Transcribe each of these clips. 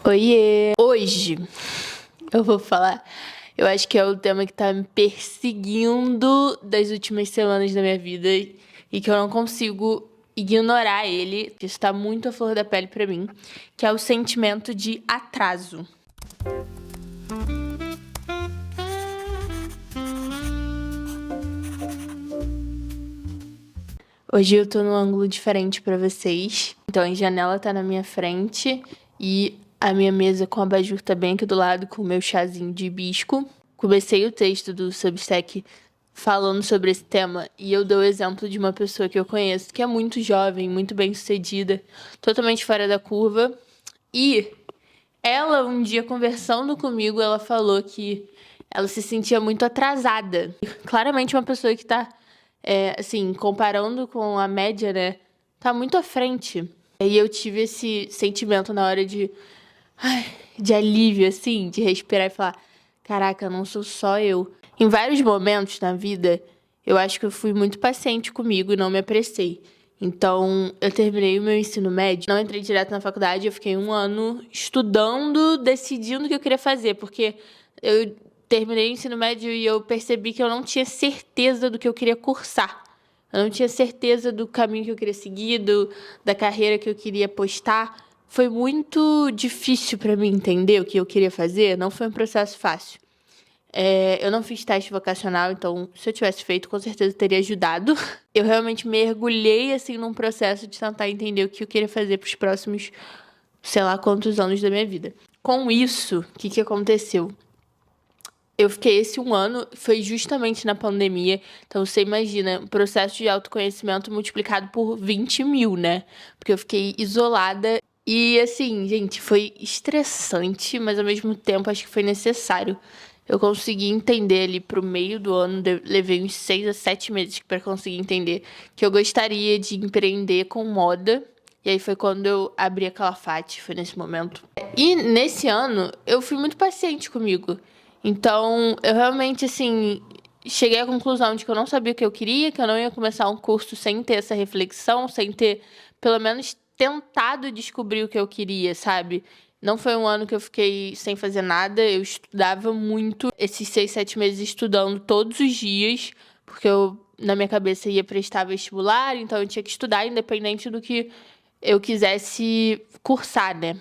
Oiê! Hoje eu vou falar, eu acho que é o tema que tá me perseguindo das últimas semanas da minha vida e que eu não consigo ignorar ele, que está muito à flor da pele pra mim, que é o sentimento de atraso. Hoje eu tô num ângulo diferente pra vocês. Então a janela tá na minha frente e a minha mesa com abajur tá bem aqui do lado com o meu chazinho de hibisco. Comecei o texto do Substack falando sobre esse tema e eu dou o exemplo de uma pessoa que eu conheço que é muito jovem, muito bem-sucedida, totalmente fora da curva. E ela, um dia conversando comigo, ela falou que ela se sentia muito atrasada. Claramente uma pessoa que tá assim, comparando com a média, né, tá muito à frente. E eu tive esse sentimento na hora de alívio, assim, de respirar e falar: caraca, não sou só eu. Em vários momentos na vida, eu acho que eu fui muito paciente comigo e não me apressei. Então, eu terminei o meu ensino médio, não entrei direto na faculdade, eu fiquei 1 ano estudando, decidindo o que eu queria fazer, porque eu terminei o ensino médio e eu percebi que eu não tinha certeza do que eu queria cursar. Eu não tinha certeza do caminho que eu queria seguir, da carreira que eu queria apostar. Foi muito difícil para mim entender o que eu queria fazer, não foi um processo fácil. Eu não fiz teste vocacional, então se eu tivesse feito, com certeza teria ajudado. Eu realmente mergulhei, assim, num processo de tentar entender o que eu queria fazer pros próximos, sei lá quantos anos da minha vida. Com isso, o que aconteceu? Eu fiquei esse 1 ano, foi justamente na pandemia, então você imagina, um processo de autoconhecimento multiplicado por 20 mil, né? Porque eu fiquei isolada e, assim, gente, foi estressante, mas ao mesmo tempo acho que foi necessário. Eu consegui entender ali pro meio do ano, levei uns 6 a 7 meses para conseguir entender que eu gostaria de empreender com moda. E aí foi quando eu abri a Calafate, foi nesse momento. E nesse ano, eu fui muito paciente comigo. Então, eu realmente, assim, cheguei à conclusão de que eu não sabia o que eu queria, que eu não ia começar um curso sem ter essa reflexão, sem ter, pelo menos, tentado descobrir o que eu queria, sabe? Não foi 1 ano que eu fiquei sem fazer nada, eu estudava muito, esses 6, 7 meses estudando todos os dias, porque eu, na minha cabeça, ia prestar vestibular, então eu tinha que estudar independente do que eu quisesse cursar, né?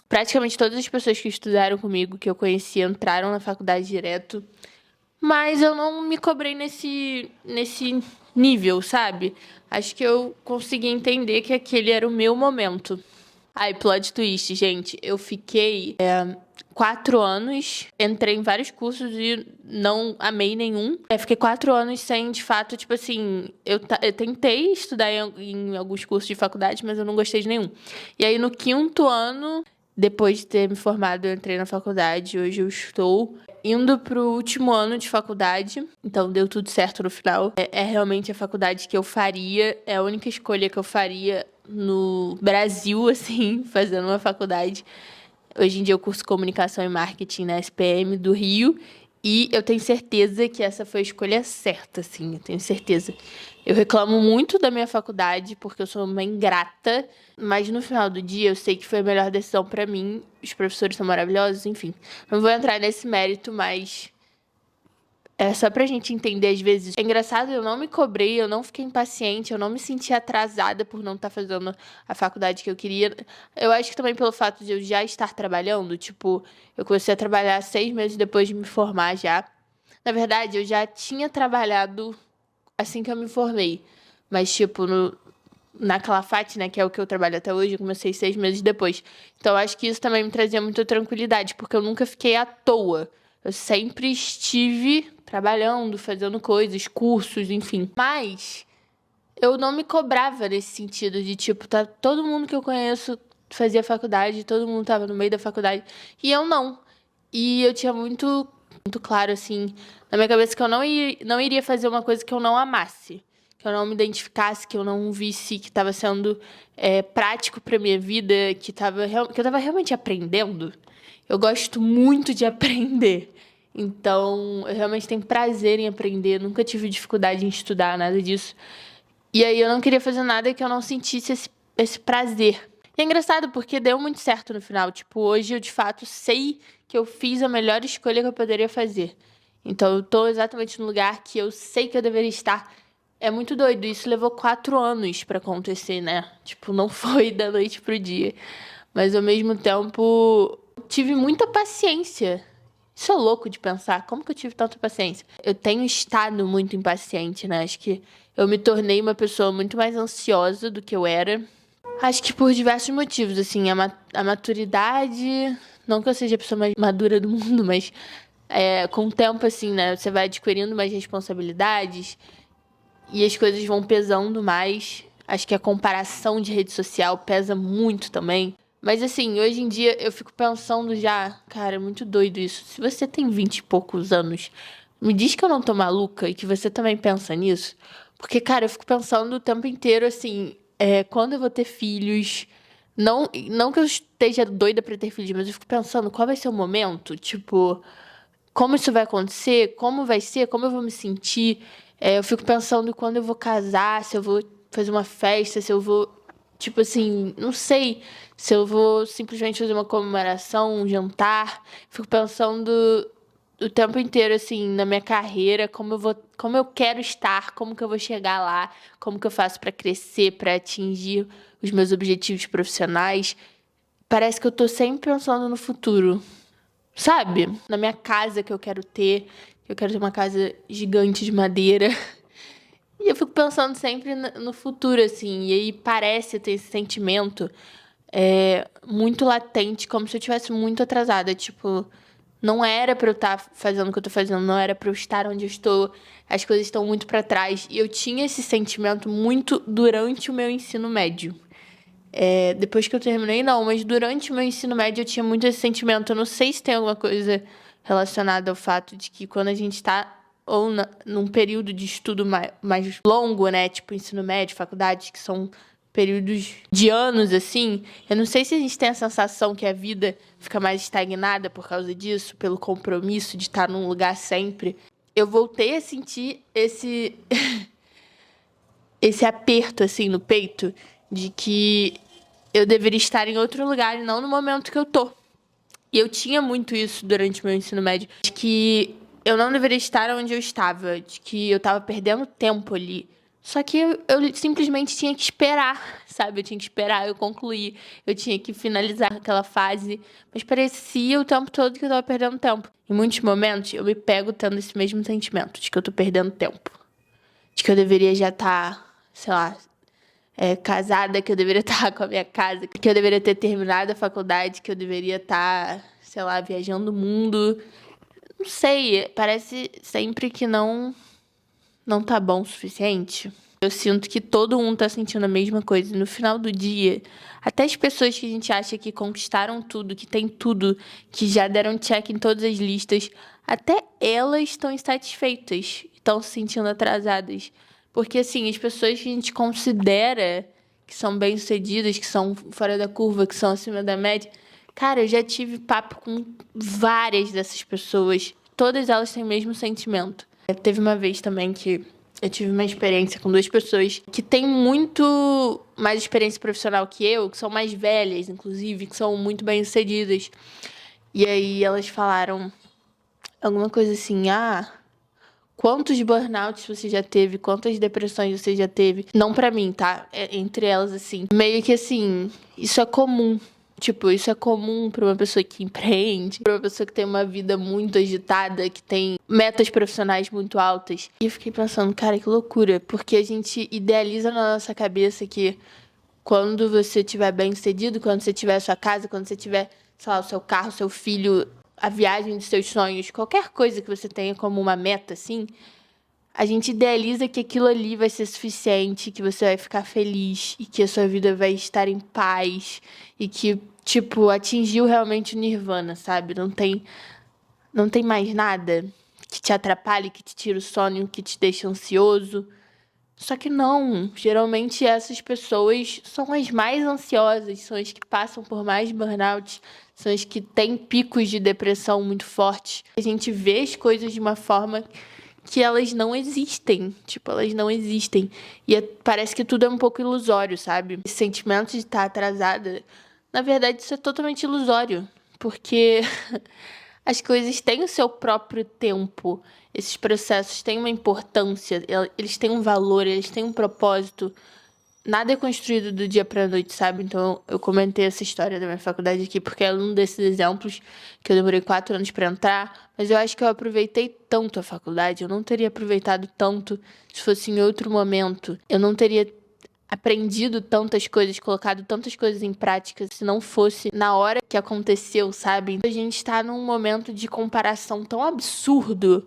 Praticamente todas as pessoas que estudaram comigo, que eu conheci, entraram na faculdade direto. Mas eu não me cobrei nesse nível, sabe? Acho que eu consegui entender que aquele era o meu momento. Ai, plot twist, gente. Eu fiquei 4 anos, entrei em vários cursos e não amei nenhum. Fiquei 4 anos sem, de fato, tipo assim, eu tentei estudar em alguns cursos de faculdade, mas eu não gostei de nenhum. E aí, no 5º ano, depois de ter me formado, eu entrei na faculdade. Hoje eu estou indo pro último ano de faculdade, então deu tudo certo no final. É realmente a faculdade que eu faria, é a única escolha que eu faria no Brasil, assim, fazendo uma faculdade. Hoje em dia eu curso Comunicação e Marketing na SPM do Rio e eu tenho certeza que essa foi a escolha certa, assim, eu tenho certeza. Eu reclamo muito da minha faculdade porque eu sou uma ingrata, mas no final do dia eu sei que foi a melhor decisão pra mim. Os professores são maravilhosos, enfim. Não vou entrar nesse mérito, mas é só pra gente entender, às vezes. É engraçado, eu não me cobrei, eu não fiquei impaciente, eu não me senti atrasada por não estar fazendo a faculdade que eu queria. Eu acho que também pelo fato de eu já estar trabalhando, tipo, eu comecei a trabalhar 6 meses depois de me formar já. Na verdade, eu já tinha trabalhado assim que eu me formei. Mas, tipo, na Calafate, né, que é o que eu trabalho até hoje, eu comecei 6 meses depois. Então, eu acho que isso também me trazia muita tranquilidade, porque eu nunca fiquei à toa. Eu sempre estive trabalhando, fazendo coisas, cursos, enfim. Mas eu não me cobrava nesse sentido de, tipo, tá todo mundo que eu conheço fazia faculdade, todo mundo tava no meio da faculdade, e eu não. E eu tinha muito, muito claro, assim, na minha cabeça que eu não iria fazer uma coisa que eu não amasse, que eu não me identificasse, que eu não visse que estava sendo prático pra minha vida, que eu tava realmente aprendendo. Eu gosto muito de aprender. Então, eu realmente tenho prazer em aprender. Nunca tive dificuldade em estudar, nada disso. E aí, eu não queria fazer nada que eu não sentisse esse prazer. E é engraçado porque deu muito certo no final. Tipo, hoje eu de fato sei que eu fiz a melhor escolha que eu poderia fazer. Então eu tô exatamente no lugar que eu sei que eu deveria estar. É muito doido. Isso levou 4 anos pra acontecer, né? Tipo, não foi da noite pro dia. Mas ao mesmo tempo, tive muita paciência. Isso é louco de pensar. Como que eu tive tanta paciência? Eu tenho estado muito impaciente, né? Acho que eu me tornei uma pessoa muito mais ansiosa do que eu era. Acho que por diversos motivos, assim, a maturidade. Não que eu seja a pessoa mais madura do mundo, mas com o tempo, assim, né? Você vai adquirindo mais responsabilidades e as coisas vão pesando mais. Acho que a comparação de rede social pesa muito também. Mas assim, hoje em dia eu fico pensando já, cara, é muito doido isso. Se você tem 20 e poucos anos, me diz que eu não tô maluca e que você também pensa nisso. Porque, cara, eu fico pensando o tempo inteiro assim, quando eu vou ter filhos. Não que eu esteja doida pra ter filhos, mas eu fico pensando qual vai ser o momento, tipo, como isso vai acontecer, como vai ser, como eu vou me sentir. Eu fico pensando quando eu vou casar, se eu vou fazer uma festa, se eu vou, tipo assim, não sei, se eu vou simplesmente fazer uma comemoração, um jantar. Fico pensando o tempo inteiro, assim, na minha carreira, como eu quero estar, como que eu vou chegar lá, como que eu faço pra crescer, pra atingir os meus objetivos profissionais. Parece que eu tô sempre pensando no futuro. Sabe? Na minha casa que eu quero ter. Eu quero ter uma casa gigante de madeira. E eu fico pensando sempre no futuro, assim. E aí parece ter esse sentimento muito latente, como se eu tivesse muito atrasada. Tipo, não era pra eu estar fazendo o que eu tô fazendo, não era pra eu estar onde eu estou. As coisas estão muito pra trás. E eu tinha esse sentimento muito durante o meu ensino médio. Depois que eu terminei, não, mas durante o meu ensino médio eu tinha muito esse sentimento. Eu não sei se tem alguma coisa relacionada ao fato de que quando a gente tá ou num período de estudo mais longo, né? Tipo ensino médio, faculdade, que são períodos de anos, assim. Eu não sei se a gente tem a sensação que a vida fica mais estagnada por causa disso, pelo compromisso de estar num lugar sempre. Eu voltei a sentir esse aperto, assim, no peito, de que eu deveria estar em outro lugar e não no momento que eu tô. E eu tinha muito isso durante o meu ensino médio, de que eu não deveria estar onde eu estava, de que eu tava perdendo tempo ali. Só que eu simplesmente tinha que esperar, sabe? Eu tinha que esperar eu concluir, eu tinha que finalizar aquela fase. Mas parecia o tempo todo que eu tava perdendo tempo. Em muitos momentos, eu me pego tendo esse mesmo sentimento, de que eu tô perdendo tempo. De que eu deveria já estar, sei lá, casada, que eu deveria estar com a minha casa, que eu deveria ter terminado a faculdade, que eu deveria estar, sei lá, viajando o mundo. Não sei, parece sempre que não tá bom o suficiente. Eu sinto que todo mundo tá sentindo a mesma coisa. No final do dia, até as pessoas que a gente acha que conquistaram tudo, que tem tudo, que já deram check em todas as listas, até elas estão insatisfeitas, estão se sentindo atrasadas. Porque, assim, as pessoas que a gente considera que são bem-sucedidas, que são fora da curva, que são acima da média, cara, eu já tive papo com várias dessas pessoas. Todas elas têm o mesmo sentimento. Teve uma vez também que eu tive uma experiência com 2 pessoas que têm muito mais experiência profissional que eu, que são mais velhas, inclusive, que são muito bem-sucedidas. E aí elas falaram alguma coisa assim, quantos burnouts você já teve? Quantas depressões você já teve? Não pra mim, tá? Entre elas, assim. Meio que assim, isso é comum. Tipo, isso é comum pra uma pessoa que empreende, pra uma pessoa que tem uma vida muito agitada, que tem metas profissionais muito altas. E eu fiquei pensando, cara, que loucura. Porque a gente idealiza na nossa cabeça que quando você tiver bem-sucedido, quando você tiver a sua casa, quando você tiver, sei lá, o seu carro, seu filho, a viagem dos seus sonhos, qualquer coisa que você tenha como uma meta, assim, a gente idealiza que aquilo ali vai ser suficiente, que você vai ficar feliz e que a sua vida vai estar em paz e que, tipo, atingiu realmente o nirvana, sabe? Não tem mais nada que te atrapalhe, que te tire o sono, que te deixe ansioso. Só que não, geralmente essas pessoas são as mais ansiosas, são as que passam por mais burnout, são as que têm picos de depressão muito fortes. A gente vê as coisas de uma forma que elas não existem. Tipo, elas não existem. E parece que tudo é um pouco ilusório, sabe? Esse sentimento de estar atrasada, na verdade, isso é totalmente ilusório. Porque as coisas têm o seu próprio tempo. Esses processos têm uma importância, eles têm um valor, eles têm um propósito. Nada é construído do dia pra noite, sabe? Então, eu comentei essa história da minha faculdade aqui porque é um desses exemplos que eu demorei 4 anos pra entrar, mas eu acho que eu aproveitei tanto a faculdade, eu não teria aproveitado tanto se fosse em outro momento. Eu não teria aprendido tantas coisas, colocado tantas coisas em prática se não fosse na hora que aconteceu, sabe? A gente tá num momento de comparação tão absurdo,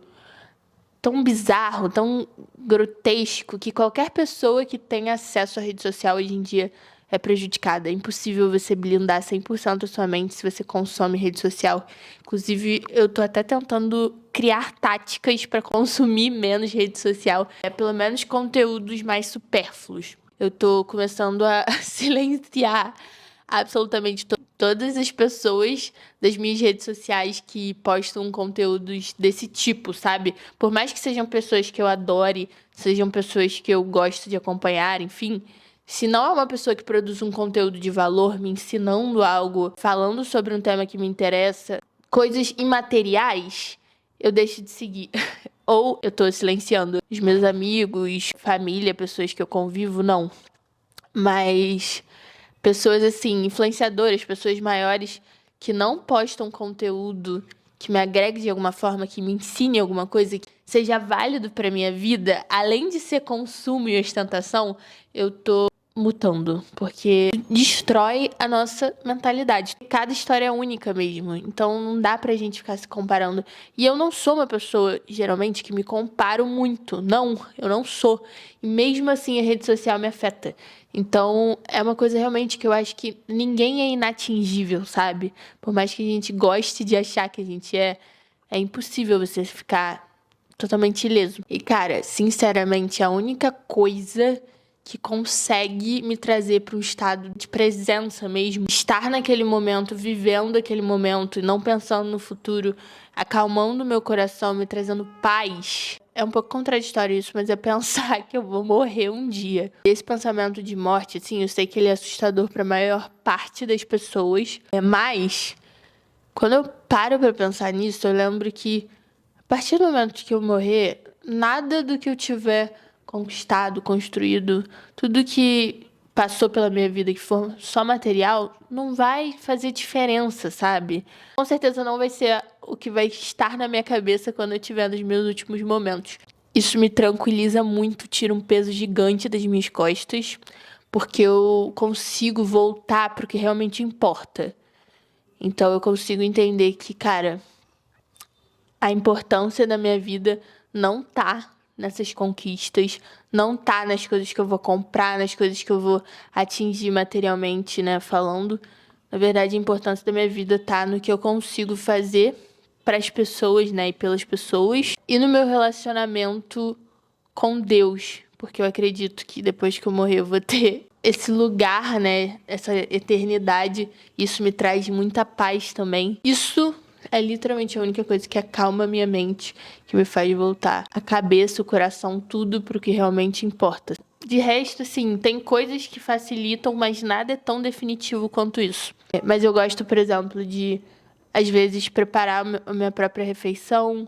tão bizarro, tão grotesco, que qualquer pessoa que tenha acesso à rede social hoje em dia é prejudicada. É impossível você blindar 100% a sua mente se você consome rede social. Inclusive, eu tô até tentando criar táticas para consumir menos rede social. Pelo menos conteúdos mais supérfluos. Eu tô começando a silenciar absolutamente todas as pessoas das minhas redes sociais que postam conteúdos desse tipo, sabe? Por mais que sejam pessoas que eu adore, sejam pessoas que eu gosto de acompanhar, enfim, se não é uma pessoa que produz um conteúdo de valor, me ensinando algo, falando sobre um tema que me interessa, coisas imateriais, eu deixo de seguir. Ou eu tô silenciando os meus amigos, família, pessoas que eu convivo, não. Mas pessoas assim, influenciadoras, pessoas maiores que não postam conteúdo que me agregue de alguma forma, que me ensine alguma coisa, que seja válido para minha vida, além de ser consumo e ostentação, eu tô mutando, porque destrói a nossa mentalidade. Cada história é única mesmo, então não dá pra gente ficar se comparando. E eu não sou uma pessoa, geralmente, que me comparo muito. Não, eu não sou. E mesmo assim a rede social me afeta. Então é uma coisa realmente que eu acho que ninguém é inatingível, sabe? Por mais que a gente goste de achar que a gente é impossível você ficar totalmente ileso. E cara, sinceramente, a única coisa que consegue me trazer para um estado de presença mesmo, estar naquele momento, vivendo aquele momento e não pensando no futuro, acalmando meu coração, me trazendo paz. É um pouco contraditório isso, mas é pensar que eu vou morrer um dia. Esse pensamento de morte, assim, eu sei que ele é assustador para a maior parte das pessoas, mas quando eu paro para pensar nisso, eu lembro que a partir do momento que eu morrer, nada do que eu tiver conquistado, construído, tudo que passou pela minha vida que for só material, não vai fazer diferença, sabe? Com certeza não vai ser o que vai estar na minha cabeça quando eu estiver nos meus últimos momentos. Isso me tranquiliza muito, tira um peso gigante das minhas costas, porque eu consigo voltar para o que realmente importa. Então eu consigo entender que, cara, a importância da minha vida não tá nessas conquistas, não tá nas coisas que eu vou comprar, nas coisas que eu vou atingir materialmente, né, falando. Na verdade, a importância da minha vida tá no que eu consigo fazer para as pessoas, né, e pelas pessoas, e no meu relacionamento com Deus, porque eu acredito que depois que eu morrer eu vou ter esse lugar, né, essa eternidade. Isso me traz muita paz também. Isso é literalmente a única coisa que acalma a minha mente, que me faz voltar a cabeça, o coração, tudo pro que realmente importa. De resto, assim, tem coisas que facilitam, mas nada é tão definitivo quanto isso. Mas eu gosto, por exemplo, de, às vezes, preparar a minha própria refeição,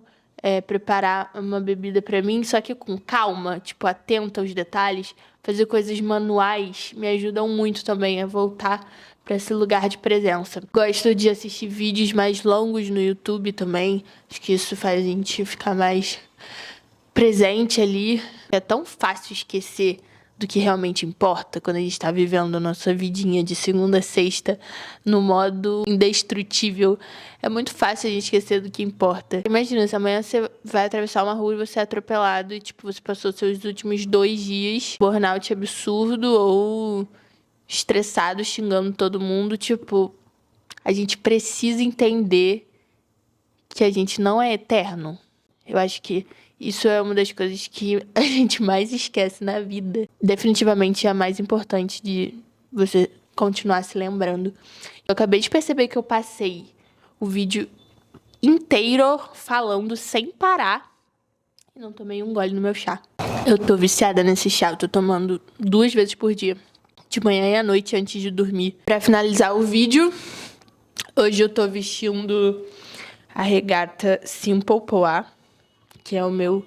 preparar uma bebida pra mim, só que com calma, tipo, atenta aos detalhes. Fazer coisas manuais me ajudam muito também a voltar para esse lugar de presença. Gosto de assistir vídeos mais longos no YouTube também. Acho que isso faz a gente ficar mais presente ali. É tão fácil esquecer do que realmente importa quando a gente está vivendo a nossa vidinha de segunda a sexta no modo indestrutível. É muito fácil a gente esquecer do que importa. Imagina, se amanhã você vai atravessar uma rua e você é atropelado e, tipo, você passou seus últimos 2 dias, burnout absurdo ou estressado, xingando todo mundo. Tipo, a gente precisa entender que a gente não é eterno. Eu acho que isso é uma das coisas que a gente mais esquece na vida. Definitivamente é a mais importante de você continuar se lembrando. Eu acabei de perceber que eu passei o vídeo inteiro falando sem parar. e não tomei um gole no meu chá. Eu tô viciada nesse chá, eu tô tomando 2 vezes por dia, de manhã e à noite antes de dormir. Pra finalizar o vídeo, hoje eu tô vestindo a regata Simple Poa, que é o meu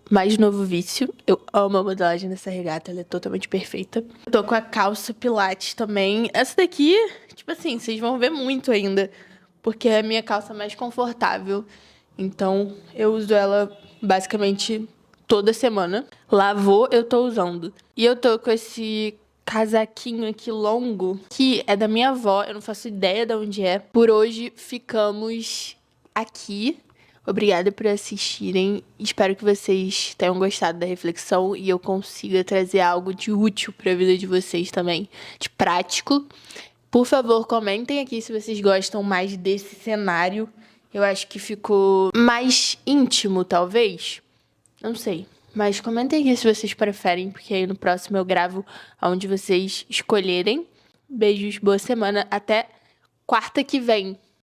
mais novo vício. Eu amo a modelagem dessa regata, ela é totalmente perfeita. Eu tô com a calça Pilates também. Essa daqui, tipo assim, vocês vão ver muito ainda, porque é a minha calça mais confortável. Então, eu uso ela basicamente toda semana. Lavou, eu tô usando. E eu tô com esse casaquinho aqui longo, que é da minha avó, eu não faço ideia de onde é. Por hoje, ficamos aqui. Obrigada por assistirem. Espero que vocês tenham gostado da reflexão e eu consiga trazer algo de útil para a vida de vocês também, de prático. Por favor, comentem aqui se vocês gostam mais desse cenário. Eu acho que ficou mais íntimo, talvez. Não sei. Mas comentem aqui se vocês preferem, porque aí no próximo eu gravo onde vocês escolherem. Beijos, boa semana. Até quarta que vem.